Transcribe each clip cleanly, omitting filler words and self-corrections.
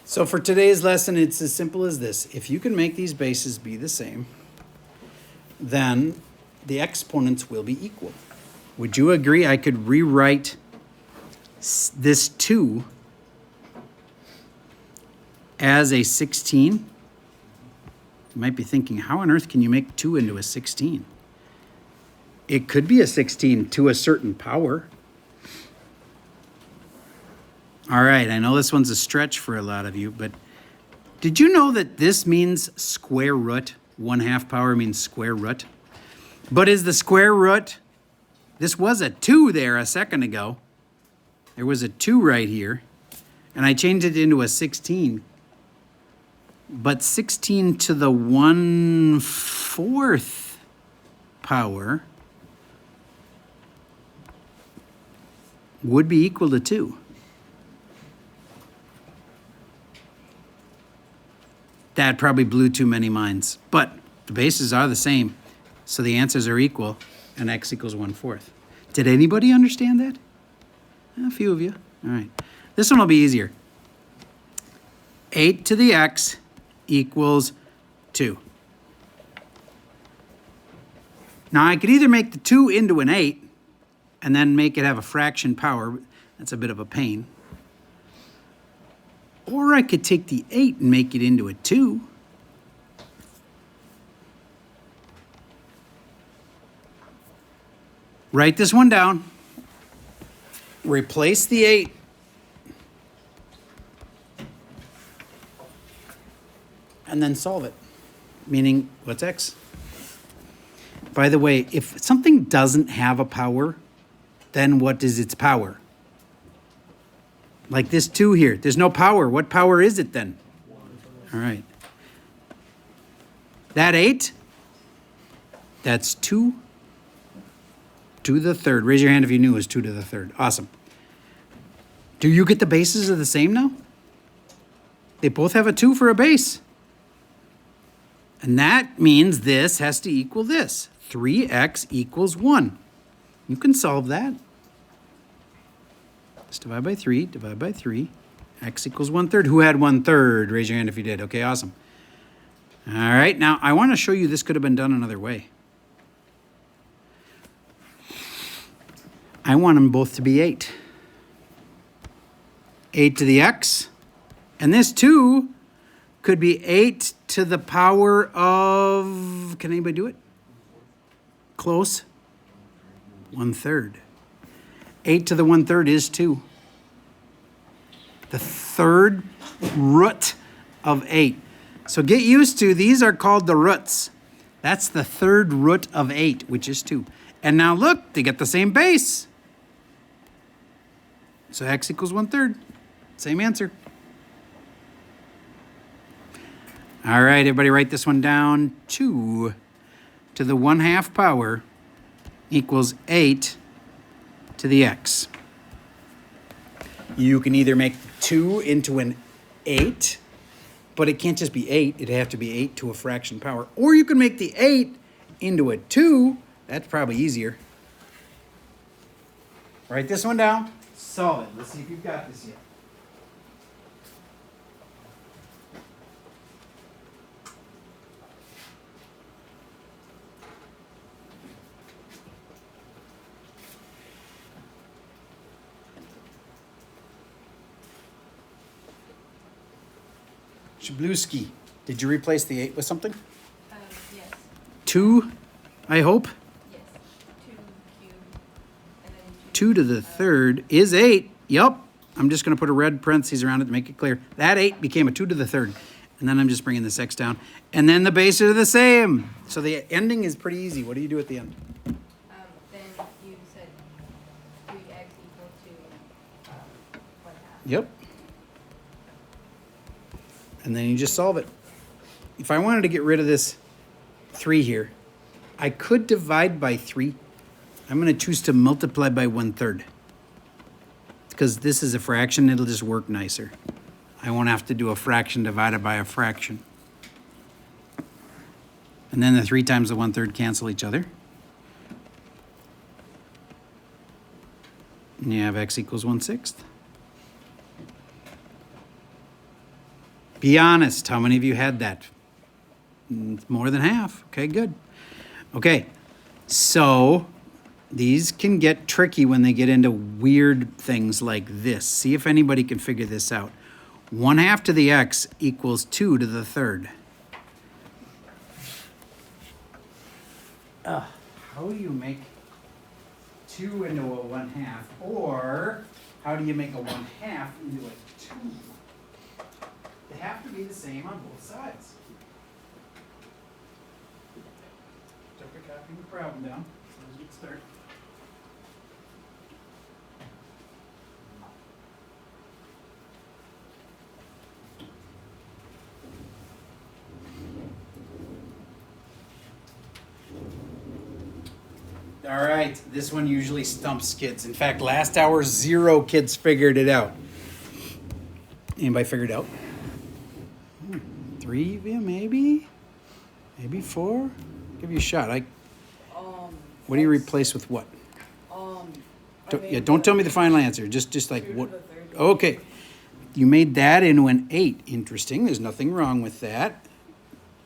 So for today's lesson, it's as simple as this. If you can make these bases be the same, then the exponents will be equal. Would you agree I could rewrite this 2 as a 16? You might be thinking, how on earth can you make 2 into a 16? It could be a 16 to a certain power. All right, I know this one's a stretch for a lot of you, but did you know that this means square root? 1/2 power means square root. But is the square root, this was a 2 there a second ago. There was a 2 right here, and I changed it into a 16. But 16 to the 1/4 power would be equal to 2. That probably blew too many minds, but the bases are the same, so the answers are equal, and x equals 1/4. Did anybody understand that? A few of you. All right. This one will be easier. 8 to the x equals 2. Now, I could either make the 2 into an 8 and then make it have a fraction power. That's a bit of a pain. Or I could take the 8 and make it into a 2. Write this one down. Replace the 8. And then solve it. Meaning, what's x? By the way, if something doesn't have a power, then what is its power? Like this 2 here. There's no power. What power is it then? All right. That 8, that's 2 to the 3rd. Raise your hand if you knew it was 2 to the 3rd. Awesome. Do you get the bases are the same now? They both have a 2 for a base. And that means this has to equal this. 3x equals 1. You can solve that. Let's divide by 3, divide by 3. X equals 1/3. Who had 1/3? Raise your hand if you did. Okay, awesome. All right, now I want to show you this could have been done another way. I want them both to be 8. 8 to the x. And this 2 could be 8 to the power of, can anybody do it? Close. 1/3. 8 to the 1/3 is 2. The 3rd root of 8. So get used to, these are called the roots. That's the 3rd root of 8, which is 2. And now look, they get the same base. So x equals 1/3. Same answer. All right, everybody write this one down. 2 to the 1/2 power equals 8 to the x. You can either make 2 into an 8, but it can't just be 8. It'd have to be 8 to a fraction power. Or you can make the 8 into a 2. That's probably easier. Write this one down. Solve it. Let's see if you've got this yet. Shabluski, did you replace the 8 with something? Yes. 2, I hope? Yes. 2 cubed. And then 2 to the 3rd is 8. Yup. I'm just going to put a red parentheses around it to make it clear. That 8 became a 2 to the 3rd. And then I'm just bringing this x down. And then the bases are the same. So the ending is pretty easy. What do you do at the end? Then you said 3x equal to 1/2. Yep. And then you just solve it. If I wanted to get rid of this 3 here, I could divide by 3. I'm going to choose to multiply by 1/3. Because this is a fraction, it'll just work nicer. I won't have to do a fraction divided by a fraction. And then the 3 times the 1/3 cancel each other. And you have x equals 1/6. Be honest. How many of you had that? More than half. Okay, good. Okay, so these can get tricky when they get into weird things like this. See if anybody can figure this out. 1/2 to the x equals 2 to the third. How do you make 2 into a 1/2? Or how do you make a 1/2 into a 2? They have to be the same on both sides. Start by copying the problem down. So as we start. All right, this one usually stumps kids. In fact, last hour, 0 kids figured it out. Anybody figured it out? 3 of you, maybe? Maybe 4? Give you a shot. What do you replace with what? Don't tell me the final answer. Just like what? Okay. You made that into an 8. Interesting. There's nothing wrong with that.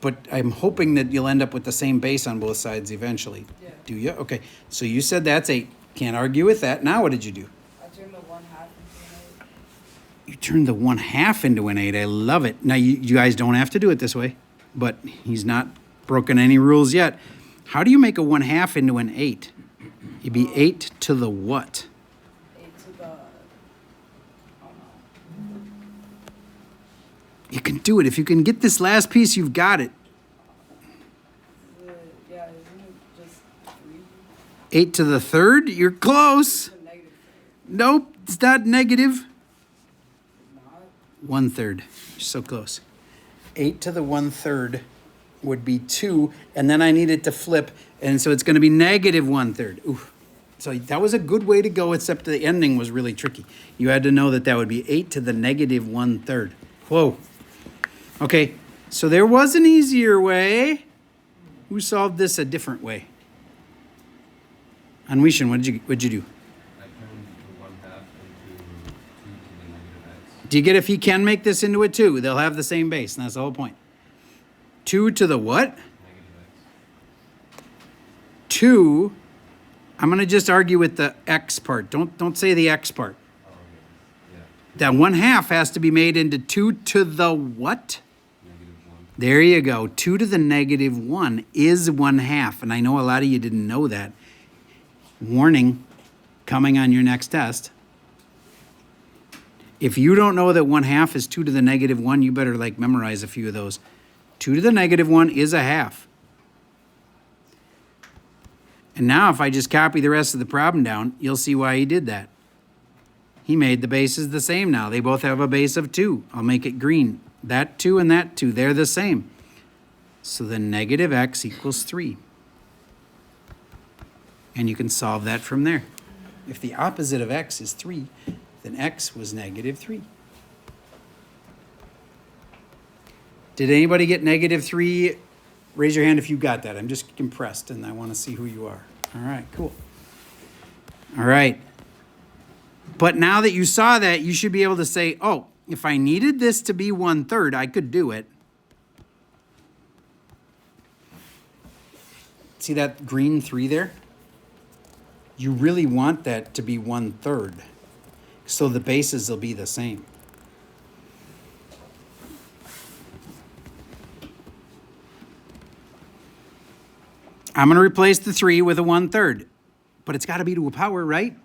But I'm hoping that you'll end up with the same base on both sides eventually. Yeah. Do you? Okay. So you said that's 8. Can't argue with that. Now what did you do? I turned the 1/2 into an 8. You turned the 1/2 into an 8. I love it. Now you guys don't have to do it this way, but he's not broken any rules yet. How do you make a 1/2 into an 8? It'd be 8 to the what? 8 to the. Oh no. You can do it. If you can get this last piece, you've got it. Yeah, isn't it just 3? 8 to the third? You're close. It's a negative 3. Nope, it's not negative. Not. 1/3. You're so close. 8 to the 1/3 would be 2, and then I need it to flip, and so it's going to be negative 1/3. Ooh. So that was a good way to go, except the ending was really tricky. You had to know that that would be 8 to the negative 1/3. Whoa. Okay, so there was an easier way. Who solved this a different way? Anwishan, what'd you do? I turned the 1/2 into 2 to the negative x. Do you get if he can make this into a 2? They'll have the same base, and that's the whole point. 2 to the what? Negative x. 2. I'm going to just argue with the x part. Don't say the x part. Oh, yeah. That 1/2 has to be made into 2 to the what? -1. There you go. 2 to the negative 1 is 1/2. And I know a lot of you didn't know that. Warning, coming on your next test. If you don't know that 1/2 is 2 to the negative 1, you better memorize a few of those. 2 to the negative 1 is a half. And now if I just copy the rest of the problem down, you'll see why he did that. He made the bases the same now. They both have a base of 2. I'll make it green. That 2 and that 2, they're the same. So then negative x equals 3. And you can solve that from there. If the opposite of x is 3, then x was negative 3. Did anybody get negative 3? Raise your hand if you got that. I'm just impressed, and I want to see who you are. All right, cool. All right. But now that you saw that, you should be able to say, oh, if I needed this to be 1/3, I could do it. See that green 3 there? You really want that to be 1/3, so the bases will be the same. I'm going to replace the 3 with a 1/3, but it's got to be to a power, right?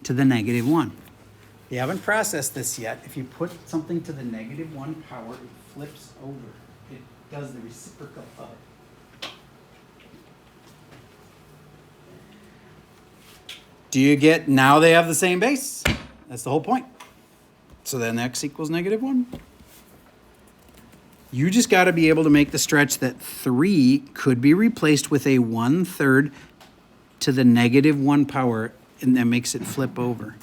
To the negative 1. You haven't processed this yet. If you put something to the negative 1 power, it flips over. It does the reciprocal of it. Do you get, now they have the same base? That's the whole point. So then x equals negative 1. You just got to be able to make the stretch that 3 could be replaced with a 1/3 to the negative 1 power, and that makes it flip over.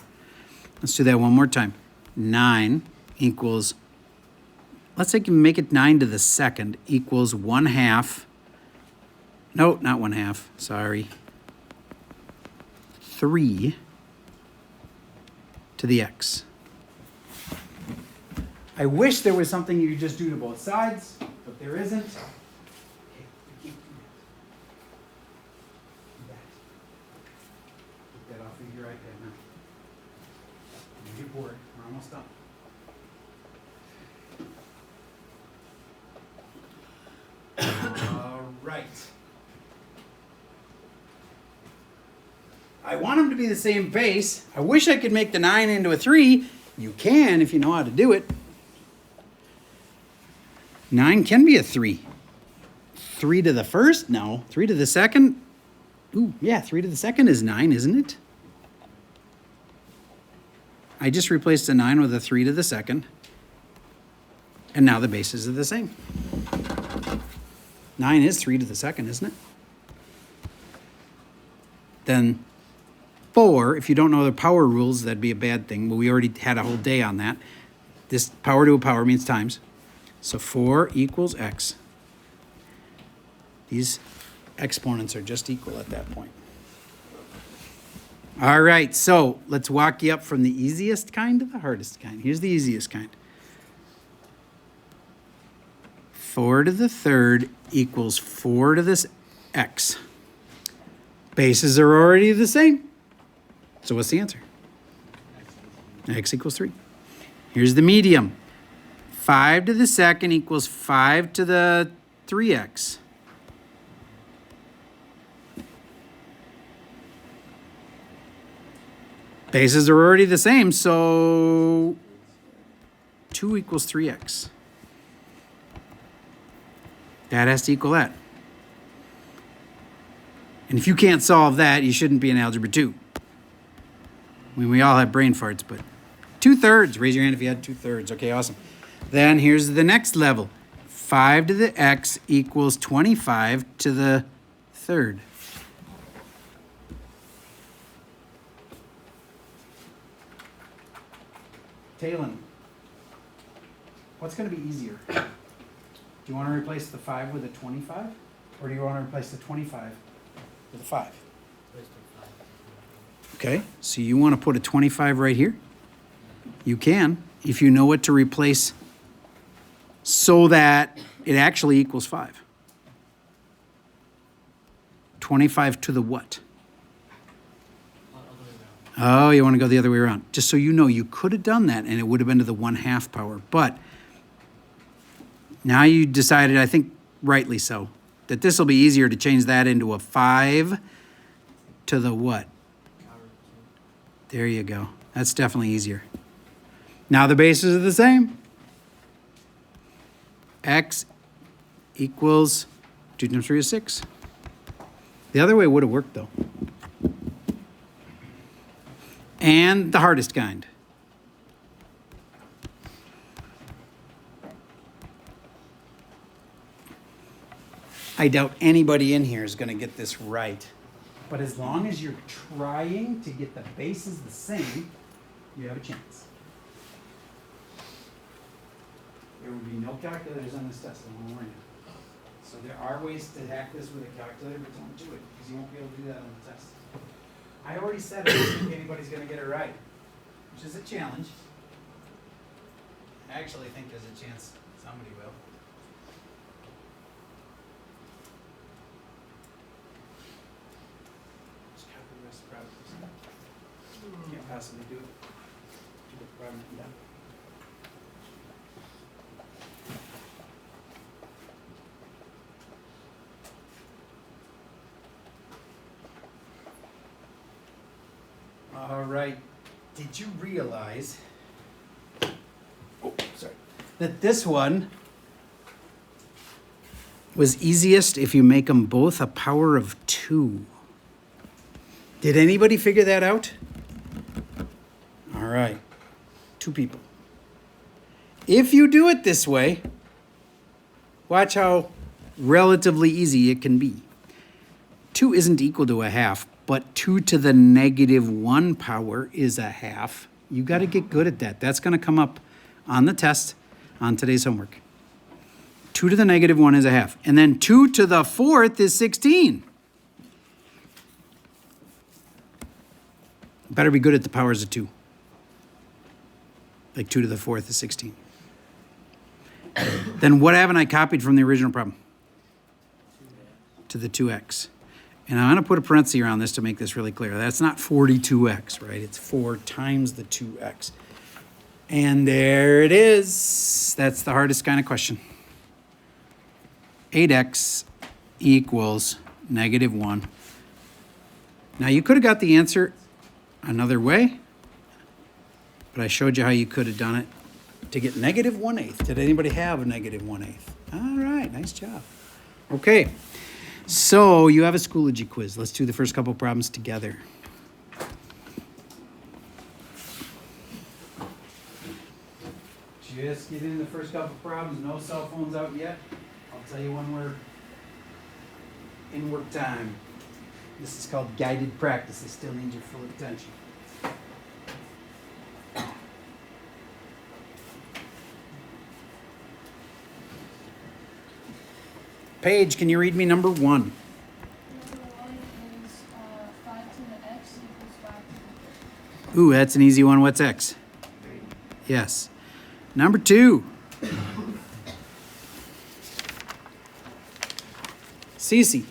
Let's do that one more time. 9 equals, let's say you can make it 9 to the second, equals 1/2. No, not 1/2, sorry. 3 to the x. I wish there was something you could just do to both sides, but there isn't. Okay, I can't do that. Get that off of your iPad now. You're bored. We're almost done. All right. I want them to be the same base. I wish I could make the 9 into a 3. You can if you know how to do it. 9 can be a 3. 3 to the first? No. 3 to the second? Ooh, yeah, 3 to the second is 9, isn't it? I just replaced a 9 with a 3 to the second. And now the bases are the same. 9 is 3 to the second, isn't it? Then 4, if you don't know the power rules, that'd be a bad thing. But we already had a whole day on that. This power to a power means times. So 4 equals x. These exponents are just equal at that point. All right, so let's walk you up from the easiest kind to the hardest kind. Here's the easiest kind. 4 to the third equals 4 to this x. Bases are already the same. So what's the answer? X equals 3. Here's the medium. 5 to the second equals 5 to the 3x. Bases are already the same, so 2 equals 3x. That has to equal that. And if you can't solve that, you shouldn't be in Algebra 2. I mean, we all have brain farts, but 2/3. Raise your hand if you had 2/3. Okay, awesome. Then here's the next level. 5 to the x equals 25 to the third. Talon, what's going to be easier? Do you want to replace the 5 with a 25? Or do you want to replace the 25 with a 5? Okay, so you want to put a 25 right here? You can, if you know what to replace so that it actually equals 5. 25 to the what? Oh, you want to go the other way around. Just so you know, you could have done that and it would have been to the 1/2 power. But now you decided, I think rightly so, that this will be easier to change that into a 5 to the what? There you go. That's definitely easier. Now the bases are the same. X equals 2 times 3 is 6. The other way would have worked though. And the hardest kind. I doubt anybody in here is going to get this right. But as long as you're trying to get the bases the same, you have a chance. There will be no calculators on this test, I'm warning you. So there are ways to hack this with a calculator, but don't do it, because you won't be able to do that on the test. I already said I don't think anybody's going to get it right, which is a challenge. I actually think there's a chance somebody will. Just copy the rest of the product. Can't possibly do it. Do the problem done. All right. Did you realize that this one was easiest if you make them both a power of 2? Did anybody figure that out? All right. 2 people. If you do it this way, watch how relatively easy it can be. 2 isn't equal to a half. But 2 to the -1 power is a half. You got to get good at that. That's going to come up on the test on today's homework. 2 to the -1 is a half. And then 2 to the 4th is 16. Better be good at the powers of 2. Like 2 to the 4th is 16. Then what haven't I copied from the original problem? To the 2x. And I'm going to put a parenthesis around this to make this really clear. That's not 42x, right? It's 4 times the 2x. And there it is. That's the hardest kind of question. 8x equals -1. Now, you could have got the answer another way, but I showed you how you could have done it to get -1/8. Did anybody have a -1/8? All right, nice job. Okay, so you have a Schoology quiz. Let's do the first couple problems together. Just get in the first couple problems. No cell phones out yet. I'll tell you when we're in work time. This is called guided practice. They still need your full attention. Paige, can you read me number 1? Number 1 is 5 to the x equals 5 to the 3. Ooh, that's an easy one. What's x? Yes. Number 2. Cece.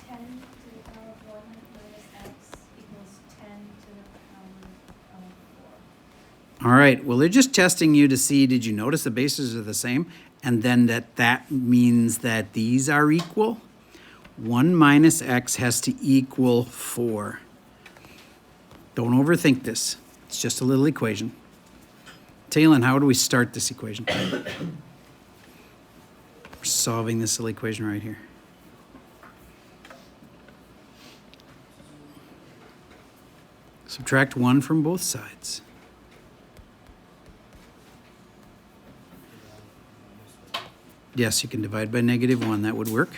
10 to the power of 1 minus x equals 10 to the power of 4. All right. Well, they're just testing you to see, did you notice the bases are the same? And then that means that these are equal. 1 minus x has to equal 4. Don't overthink this. It's just a little equation. Talon, how do we start this equation? We're solving this little equation right here. Subtract 1 from both sides. Yes, you can divide by -1. That would work.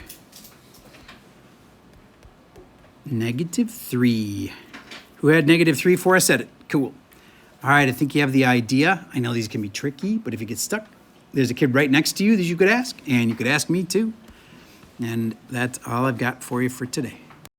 -3. Who had -3 before I said it? Cool. All right, I think you have the idea. I know these can be tricky, but if you get stuck, there's a kid right next to you that you could ask, and you could ask me too. And that's all I've got for you for today.